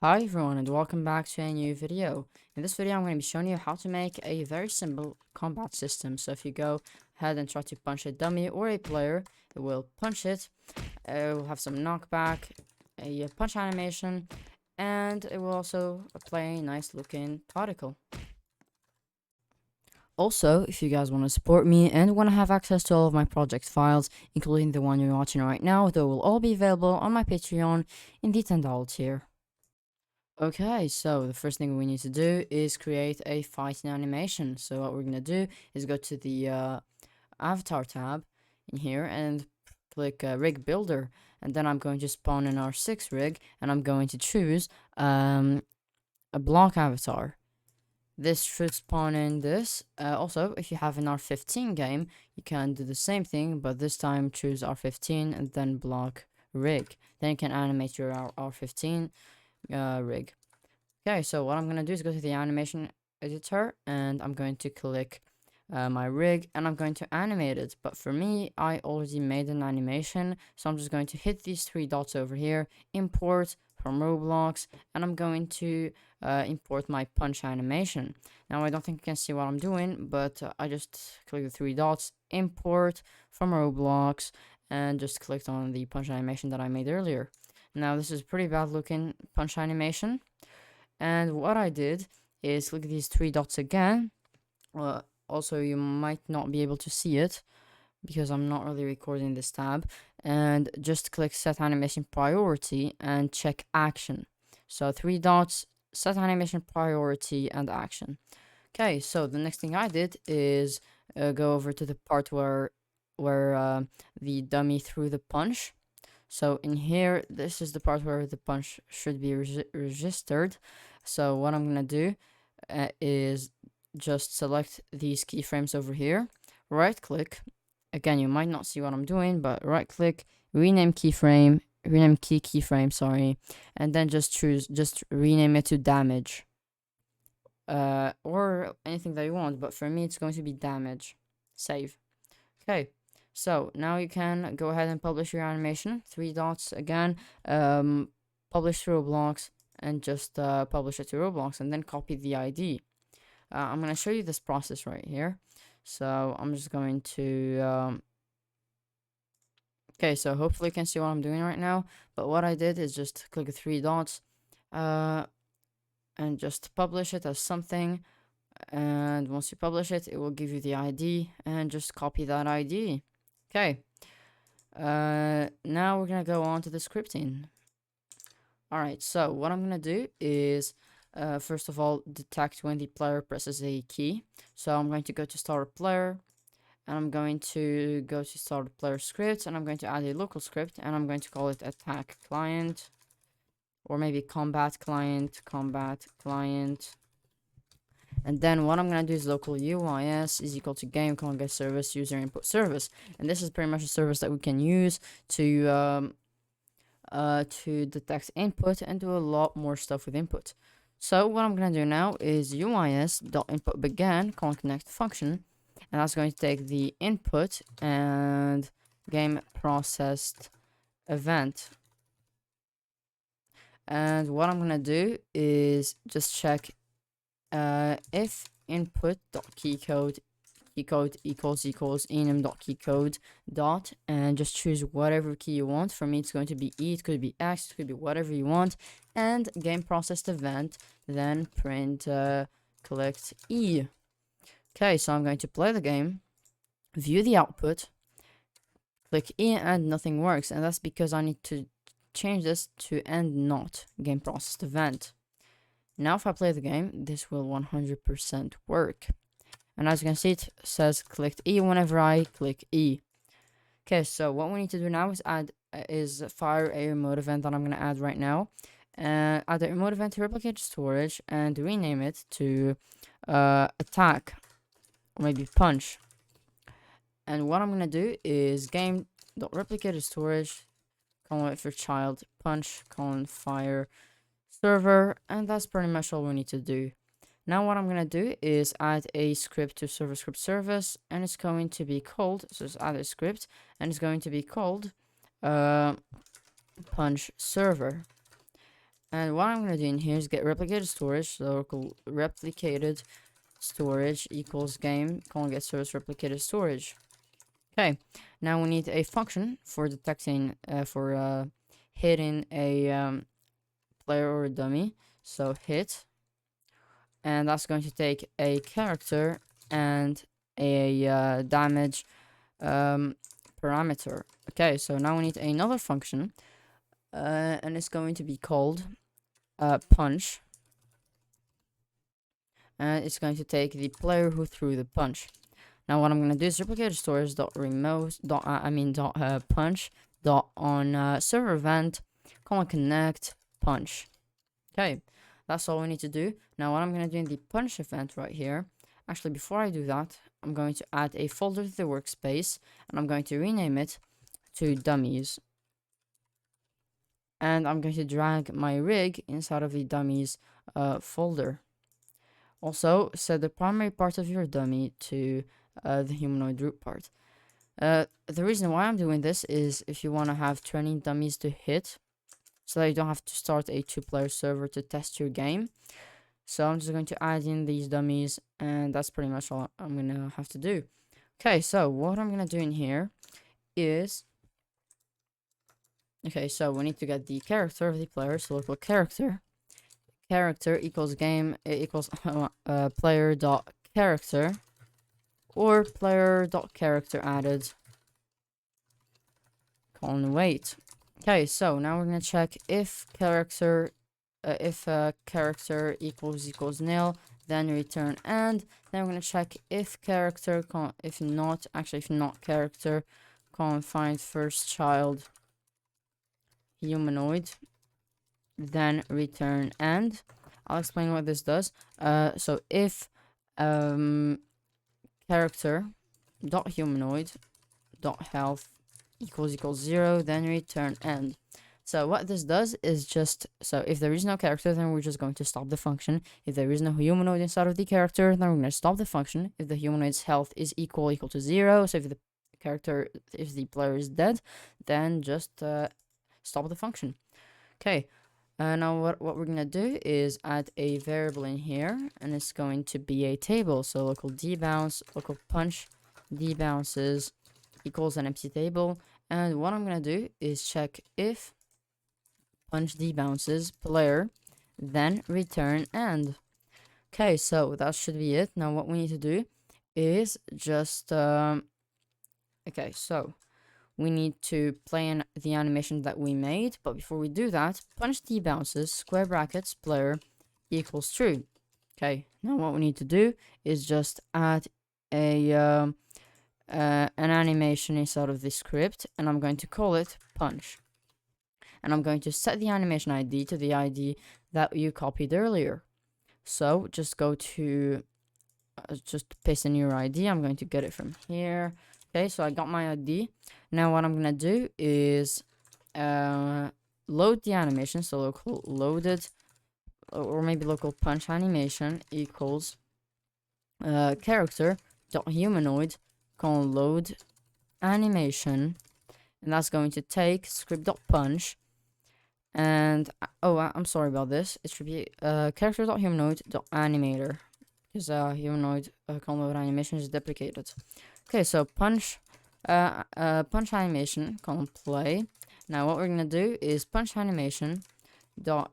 Hi everyone and welcome back to a new video. In this video I'm going to be showing you how to make a very simple combat system. So if you go ahead and try to punch a dummy or a player, it will punch it, it will have some knockback, a punch animation, and it will also play a nice looking particle. Also, if you guys want to support me and want to have access to all of my project files, including the one you're watching right now, they will all be available on my Patreon in the $10 tier. Okay, so the first thing we need to do is create a fighting animation. So what we're gonna do is go to the avatar tab in here and click rig builder, and then I'm going to spawn an R6 rig, and I'm going to choose a block avatar. This should spawn in this. Also, if you have an R15 game, you can do the same thing, but this time choose R15 and then block rig. Then you can animate your R15 rig. Okay, so what I'm gonna do is go to the animation editor and I'm going to click my rig and I'm going to animate it. But for me, I already made an animation, so I'm just going to hit these three dots over here, import from Roblox, and I'm going to import my punch animation. Now I don't think you can see what I'm doing, but I just click the three dots, import from Roblox, and just clicked on the punch animation that I made earlier. Now this is pretty bad looking punch animation, and what I did is click these three dots again. Also, you might not be able to see it because I'm not really recording this tab, and just click set animation priority and check action. So three dots, set animation priority and action. Okay, so the next thing I did is go over to the part where the dummy threw the punch. So in here, this is the part where the punch should be registered. So what I'm gonna do is just select these keyframes over here, right click. Again, you might not see what I'm doing, but right click, rename keyframe, rename keyframe, sorry, and then just rename it to damage. Or anything that you want, but for me it's going to be damage. Save. Okay, so now you can go ahead and publish your animation. Three dots again, publish to Roblox, and just publish it to Roblox, and then copy the ID. I'm going to show you this process right here. So I'm just going to okay, so hopefully you can see what I'm doing right now. But what I did is just click the three dots and just publish it as something. And once you publish it, it will give you the ID, and just copy that ID. Okay, now we're gonna go on to the scripting. Alright, so what I'm gonna do is first of all detect when the player presses a key. So I'm going to go to start player, and I'm going to go to start player script, and I'm going to add a local script, and I'm going to call it attack client, or maybe combat client. And then what I'm gonna do is local UIS is equal to game get service user input service, and this is pretty much a service that we can use to detect input and do a lot more stuff with input. So what I'm gonna do now is UIS.input began connect function, and that's going to take the input and game processed event. And what I'm gonna do is just check if input.keycode equals enum.keycode dot, and just choose whatever key you want. For me it's going to be E, it could be X, it could be whatever you want, and game processed event, then print collect E. Okay, so I'm going to play the game, view the output, click E, and nothing works, and that's because I need to change this to end not game processed event. Now if I play the game, this will 100% work. And as you can see, it says clicked E whenever I click E. Okay, so what we need to do now is fire a remote event that I'm going to add right now. Add a remote event to replicate storage and rename it to attack, or maybe punch. And what I'm going to do is game.replicate storage, colon for child, punch, colon fire server, and that's pretty much all we need to do. Now what I'm gonna do is add a script to server script service, and it's going to be called, so just add a script, and it's going to be called punch server. And what I'm gonna do in here is get replicated storage. So local replicated storage equals game colon get service replicated storage. Okay, now we need a function for detecting for hitting a player or a dummy. So hit, and that's going to take a character and a damage parameter. Okay, so now we need another function, and it's going to be called punch, and it's going to take the player who threw the punch. Now what I'm going to do is replicate storage dot remote dot punch dot on server event colon connect punch. Okay, that's all we need to do. Now what I'm going to do in the punch event right here, actually before I do that, I'm going to add a folder to the workspace, and I'm going to rename it to dummies. And I'm going to drag my rig inside of the dummies folder. Also, set the primary part of your dummy to the humanoid root part. The reason why I'm doing this is if you want to have training dummies to hit, so that you don't have to start a 2-player server to test your game. So I'm just going to add in these dummies, and that's pretty much all I'm going to have to do. Okay, so what I'm going to do in here is... Okay, so we need to get the character of the player, so local character. Character equals game equals player dot character, or player dot character added colon wait. Okay, so now we're gonna check if character character equals nil, then return and. Then we're gonna check if character if not character find first child humanoid, then return and. I'll explain what this does. So if character dot humanoid dot health equals 0, then return end. So what this does is just, so if there is no character, then we're just going to stop the function. If there is no humanoid inside of the character, then we're going to stop the function. If the humanoid's health is equal to 0, so if the player is dead, then just stop the function. Okay, now what we're going to do is add a variable in here, and it's going to be a table. So local debounce, local punch debounces equals an empty table. And what I'm going to do is check if punch debounces player, then return end. Okay, so that should be it. Now what we need to do is just okay, so we need to play in the animation that we made, but before we do that, punch debounces square brackets player equals true. Okay, now what we need to do is just add a an animation inside of this script, and I'm going to call it punch. And I'm going to set the animation ID to the ID that you copied earlier. So just go to, just paste in your ID. I'm going to get it from here. Okay, so I got my ID. Now what I'm going to do is load the animation. So local loaded, or maybe local punch animation equals character dot humanoid load animation, and that's going to take script.punch, and I'm sorry about this, it should be character.humanoid.animator, because humanoid load animation is deprecated. Okay, so punch animation play. Now what we're gonna do is punch animation dot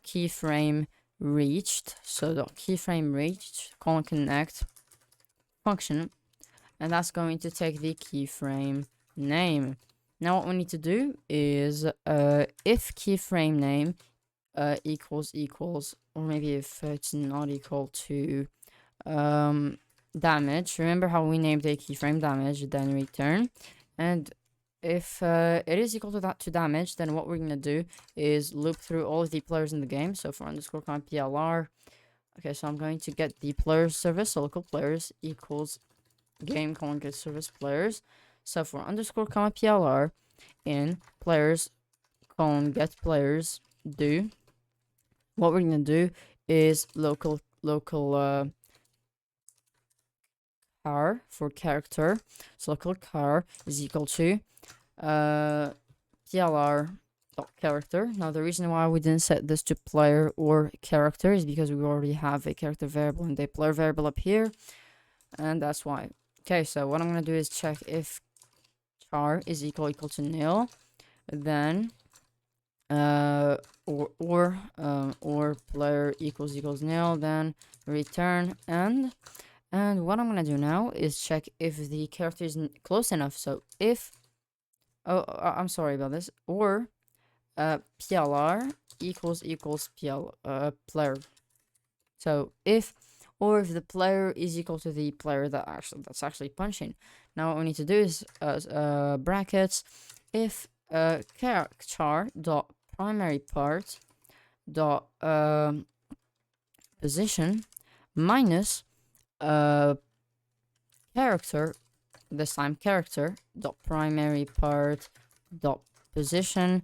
keyframe reached, so keyframe reached connect function, and that's going to take the keyframe name. Now what we need to do is if keyframe name equals, or maybe if it's not equal to damage, remember how we named a keyframe damage, then return. And if it is equal to damage, then what we're gonna do is loop through all of the players in the game. So for underscore PLR, okay, so I'm going to get the players service, so local players equals game get service players. So for underscore PLR in players get players do, what we're gonna do is local car for character. So local car is equal to PLR dot character. Now the reason why we didn't set this to player or character is because we already have a character variable and a player variable up here, and that's why. Okay, so what I'm gonna do is check if char is equal to nil, then or player equals nil, then return end. And what I'm gonna do now is check if the character is close enough. So if I'm sorry about this, or PLR equals player. So if the player is equal to the player that's actually punching. Now what we need to do is brackets if char dot primary part dot position minus character, this time character dot primary part dot position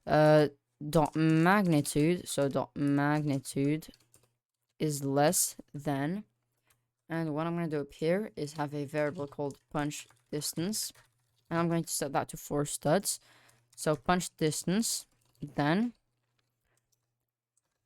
dot magnitude. So dot magnitude is less than, and what I'm going to do up here is have a variable called punch distance, and I'm going to set that to 4 studs. So punch distance, then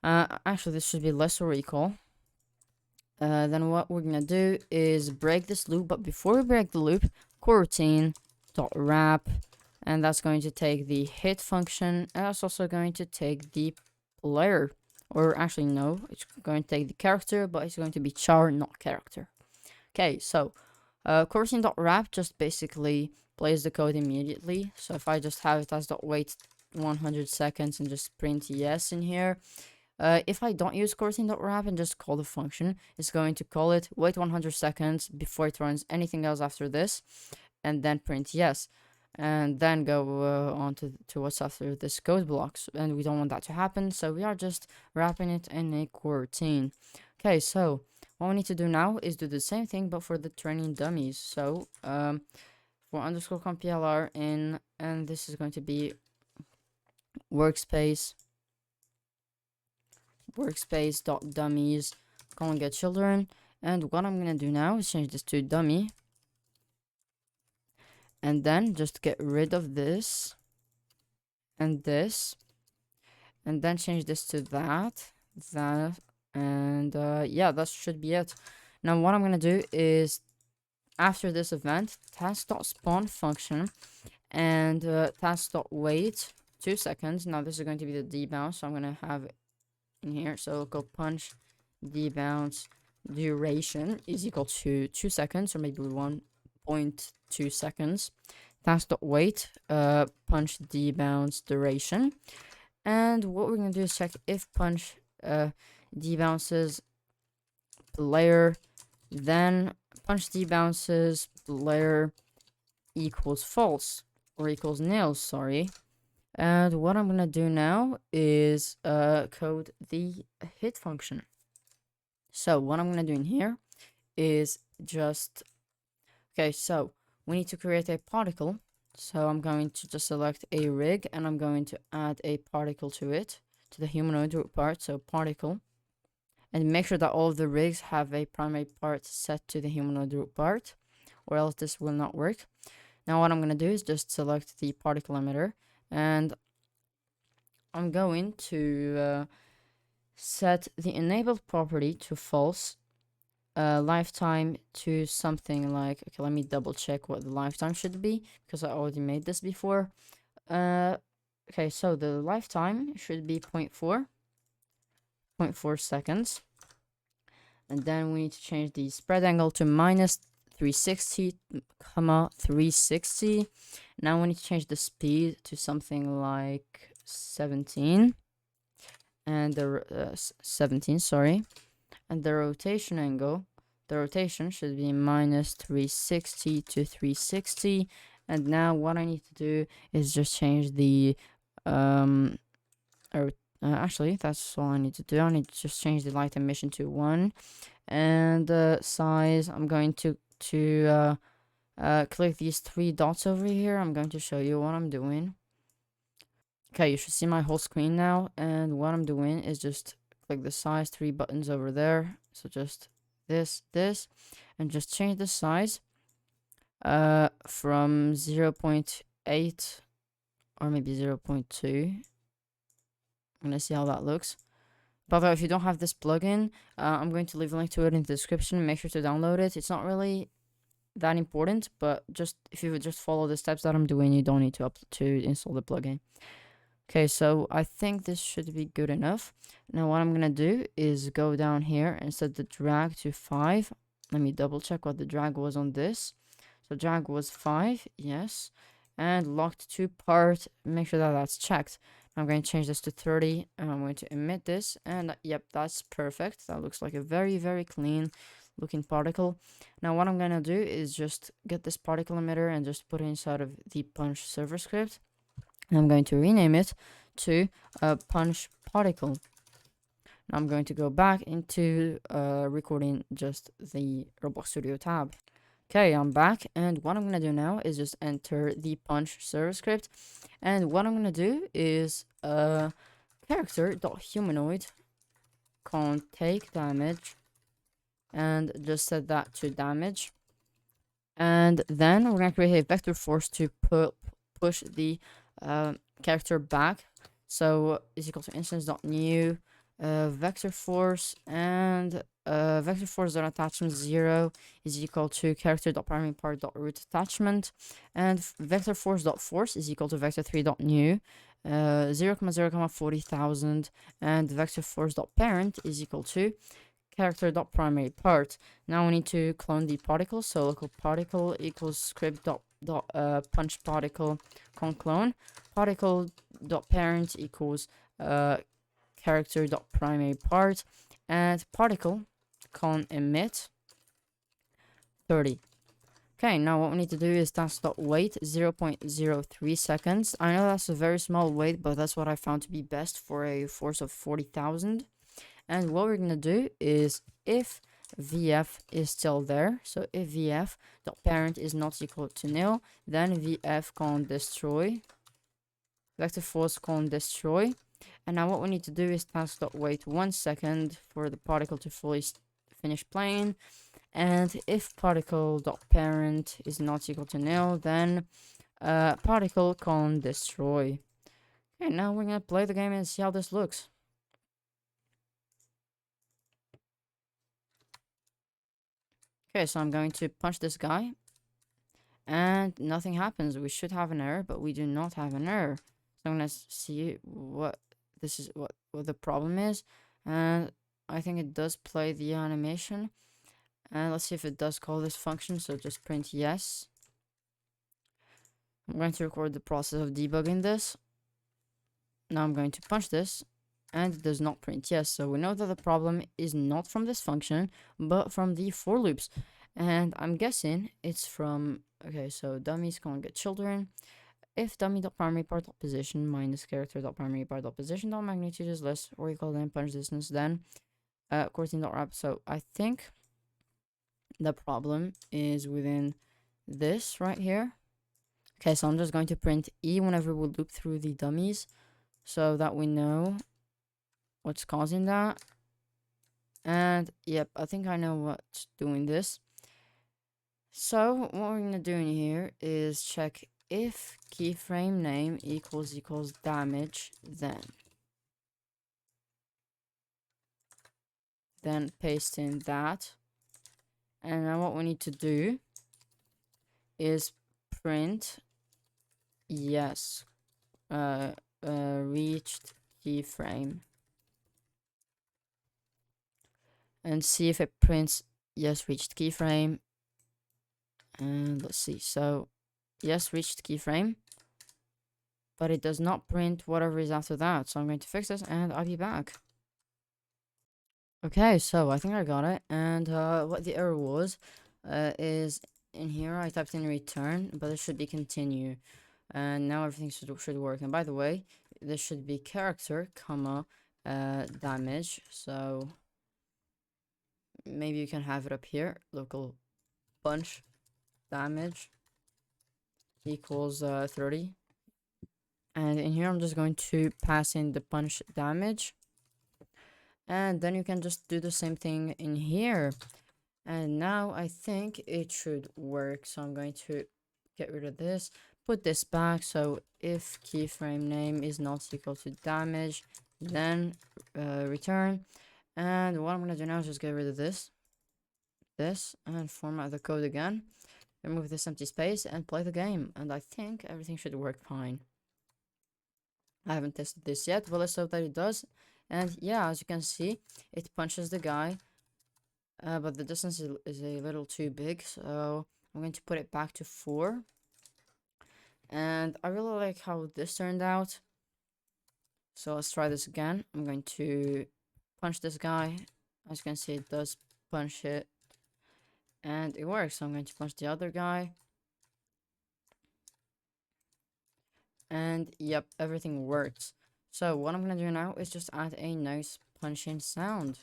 actually this should be less or equal. Then what we're gonna do is break this loop, but before we break the loop, coroutine dot wrap, and that's going to take the hit function, and that's also going to take the player, or actually no, it's going to take the character, but it's going to be char, not character. Okay, so coroutine dot wrap just basically plays the code immediately. So if I just have it as dot wait 100 seconds and just print yes in here. If I don't use coroutine.wrap and just call the function, it's going to call it, wait 100 seconds before it runs anything else after this, and then print yes, and then go on to what's after this code blocks. And we don't want that to happen, so we are just wrapping it in a coroutine. Okay, so what we need to do now is do the same thing, but for the training dummies. So for underscore compilr in, and this is going to be workspace.dummies calling get children. And what I'm gonna do now is change this to dummy, and then just get rid of this and this, and then change this to that, and yeah, that should be it. Now what I'm gonna do is after this event, task.spawn function and task.wait 2 seconds. Now this is going to be the debounce, so I'm gonna have it in here. So go punch debounce duration is equal to 2 seconds, or maybe 1.2 seconds. Task.wait punch debounce duration, and what we're gonna do is check if punch debounces player, then punch debounces player equals false, or equals nil, sorry. And what I'm gonna do now is code the hit function. So what I'm gonna do in here is just, okay, so we need to create a particle. So I'm going to just select a rig, and I'm going to add a particle to it, to the humanoid root part. So particle, and make sure that all of the rigs have a primary part set to the humanoid root part, or else this will not work. Now what I'm gonna do is just select the particle emitter, and I'm going to set the enabled property to false, lifetime to something like, okay, let me double check what the lifetime should be, because I already made this before. Okay, so the lifetime should be 0.4 seconds, and then we need to change the spread angle to minus 360, 360. Now we need to change the speed to something like 17, and the 17, sorry, and the rotation angle, the rotation should be minus 360 to 360. And now what I need to do is just change the actually that's all I need to do. I need to just change the light emission to 1, and size, I'm going to click these 3 dots over here. I'm going to show you what I'm doing. Okay, you should see my whole screen now, and what I'm doing is just click the size 3 buttons over there. So just this, and just change the size from 0.8 or maybe 0.2. I'm gonna see how that looks. By the way, if you don't have this plugin, I'm going to leave a link to it in the description. Make sure to download it. It's not really that important, but just if you would just follow the steps that I'm doing, you don't need to install the plugin. Okay, so I think this should be good enough. Now what I'm gonna do is go down here and set the drag to 5. Let me double check what the drag was on this. So drag was 5, yes, and locked to part. Make sure that that's checked. I'm going to change this to 30, and I'm going to emit this, and yep, that's perfect. That looks like a very, very clean looking particle. Now what I'm gonna do is just get this particle emitter and just put it inside of the punch server script. And I'm going to rename it to punch particle. Now I'm going to go back into recording just the Roblox Studio tab. Okay, I'm back, and what I'm gonna do now is just enter the punch server script, and what I'm gonna do is character.humanoid can't take damage, and just set that to damage, and then we're gonna create a vector force to push the character back. So is equal to instance.new vector force, and vector force.attachment 0 is equal to character.primary part.root attachment, and vector force.force is equal to vector3.new 0,0,40,000, and vector force.parent is equal to character.primary part. Now we need to clone the particle, so local particle equals script punch particle clone particle.parent equals character.primary part, and particle emit 30. Okay, now what we need to do is task.wait 0.03 seconds. I know that's a very small wait, but that's what I found to be best for a force of 40,000. And what we're gonna do is if VF is still there, so if VF.parent is not equal to nil, then VF can't destroy, vector force can't destroy. And now what we need to do is task.wait 1 second for the particle to fully finish playing. And if particle.parent is not equal to nil, then particle can't destroy. Okay, now we're gonna play the game and see how this looks. Okay, so I'm going to punch this guy, and nothing happens. We should have an error, but we do not have an error. So I'm gonna see what the problem is, and I think it does play the animation. And let's see if it does call this function. So just print yes. I'm going to record the process of debugging this. Now I'm going to punch this, and it does not print yes. So we know that the problem is not from this function, but from the for loops. And I'm guessing it's from, okay, so dummies can't get children. If dummy.primary part.position minus character.primary part.position.magnitude is less or equal than punch distance, then 14.wrap. So I think the problem is within this right here. Okay, so I'm just going to print E whenever we loop through the dummies, so that we know what's causing that. And yep, I think I know what's doing this. So what we're gonna do in here is check if keyframe name equals damage, then paste in that. And now what we need to do is print yes reached keyframe, and see if it prints yes reached keyframe. And let's see, so yes reached keyframe, but it does not print whatever is after that. So I'm going to fix this, and I'll be back. Okay, so I think I got it, and what the error was is in here I typed in return, but it should be continue, and now everything should work. And by the way, this should be character comma damage, so maybe you can have it up here, local punch damage equals 30, and in here I'm just going to pass in the punch damage, and then you can just do the same thing in here. And now I think it should work, so I'm going to get rid of this, put this back. So if keyframe name is not equal to damage, then return. And what I'm gonna do now is just get rid of this, and format the code again. Remove this empty space and play the game. And I think everything should work fine. I haven't tested this yet, but let's hope that it does. And yeah, as you can see, it punches the guy, but the distance is a little too big, so I'm going to put it back to 4. And I really like how this turned out. So let's try this again. I'm going to punch this guy. As you can see, it does punch it, and it works. So I'm going to punch the other guy. And yep, everything works. So what I'm gonna do now is just add a nice punching sound.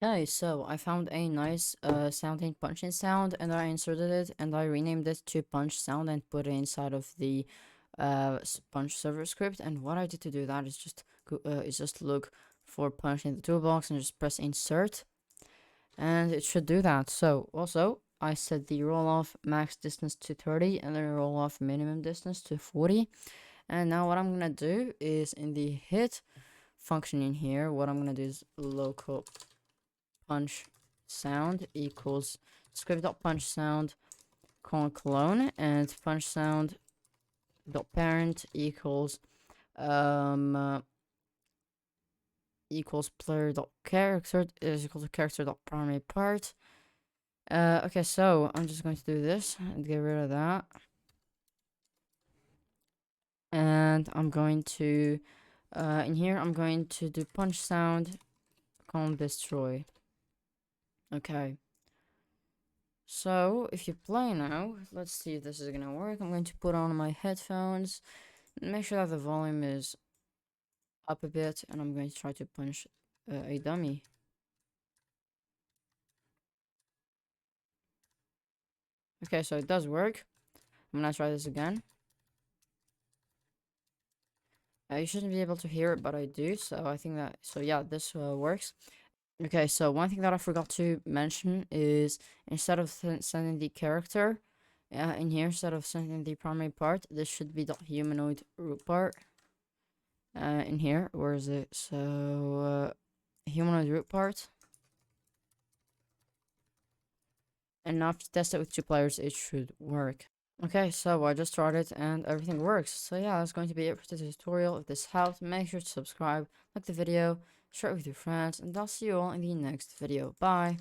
Okay, so I found a nice sounding punching sound, and I inserted it, and I renamed it to punch sound and put it inside of the punch server script. And what I did to do that is just look for punch in the toolbox and just press insert, and it should do that. So also I set the roll off max distance to 30 and the roll off minimum distance to 40. And now what I'm gonna do is in the hit function in here, what I'm gonna do is local punch sound equals script.punch sound clone, and punch sound dot parent equals equals player dot character is equal to character dot primary part. Okay, so I'm just going to do this and get rid of that, and I'm going to in here I'm going to do punch sound colon destroy. Okay, so if you play now, let's see if this is gonna work. I'm going to put on my headphones, make sure that the volume is up a bit, and I'm going to try to punch a dummy. Okay, so it does work. I'm gonna try this again. You shouldn't be able to hear it, but I do, so I think that, so yeah, this works. Okay, so one thing that I forgot to mention is instead of sending the character in here, instead of sending the primary part, this should be the humanoid root part in here. Where is it? So humanoid root part. And now if you test it with 2 players, it should work. Okay, so I just started and everything works. So yeah, that's going to be it for the tutorial. If this helped, make sure to subscribe, like the video, share it with your friends, and I'll see you all in the next video. Bye!